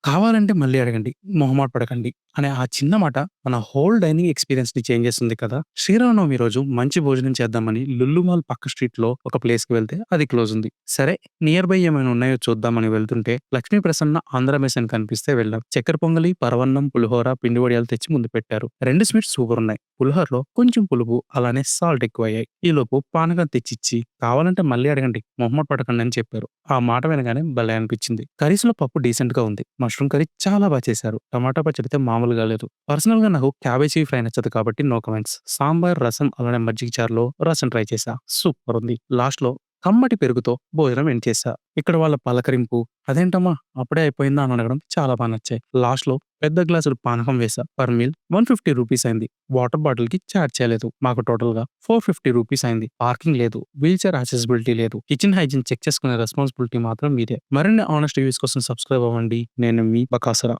కావాలంటే మళ్ళీ అడగండి. మొహమాట పడకండి అనే ఆ చిన్న మాట మన హోల్ డైనింగ్ ఎక్స్‌పీరియన్స్‌ని చేంజ్ చేస్తుంది కదా! శ్రీరామనవమి రోజు మంచి భోజనం చేద్దామని లుల్లు మాల్ పక్క స్ట్రీట్‌లో ఒక ప్లేస్‌కి వెళ్తే అది క్లోజ్ ఉంది. సరే నియర్ బై ఏమైనా ఉన్నాయో చూద్దామని వెళ్తుంటే లక్ష్మీ ప్రసన్న ఆంధ్ర మెస్ అని కనిపిస్తే వెళ్ళాం. చక్కెర పొంగలి, పరవన్నం, పులిహోర, పిండి వడియాలు తెచ్చి ముందు పెట్టారు. 2 స్వీట్స్ సూపర్ ఉన్నాయి. పులిహోరలో కొంచెం పులుపు అలానే సాల్ట్ ఎక్కువయ్యాయి. ఈలోపు పానకం తెచ్చిచ్చి కావాలంటే మళ్ళీ అడగండి. మొహమాట పడకండి అని చెప్పారు. ఆ మాట వినగానే భలే అనిపించింది. కర్రీస్‌లో పప్పు డీసెంట్‌గా ఉంది. మష్రూమ్ కర్రీ చాలా చేశారు. టమాటా పచ్చడి అయితే మామూలుగా లేదు. పర్సనల్‌గా నాకు క్యాబేజీ ఫ్రై నచ్చదు కాబట్టి నో కామెంట్స్. సాంబార్, రసం అలానే మజ్జిగ చారులో రసం ట్రై చేశా. సూపర్ ఉంది. లాస్ట్‌లో కమ్మటి పెరుగుతో భోజనం ఎండ్ చేశా. ఇక్కడ వాళ్ళ పలకరింపు, "అదేంటమ్మా అప్పుడే అయిపోయిందా?" అని అడగడం చాలా నచ్చాయి. లాస్ట్‌లో పెద్ద గ్లాసుడు పానకం వేశా. పర్ మీల్ ₹150 అయింది. వాటర్ బాటిల్‌కి చార్జ్ చేయలేదు. మాకు టోటల్‌గా ₹450 అయింది. పార్కింగ్ లేదు. వీల్‌చైర్ యాక్సెసిబిలిటీ లేదు. కిచెన్ హైజీన్ చెక్ చేసుకునే రెస్పాన్సిబిలిటీ మాత్రం మీదే. మరిన్ని ఆనెస్ట్ రివ్యూస్ కోసం సబ్స్క్రైబ్ అవ్వండి. నేను మీ బకాసుర.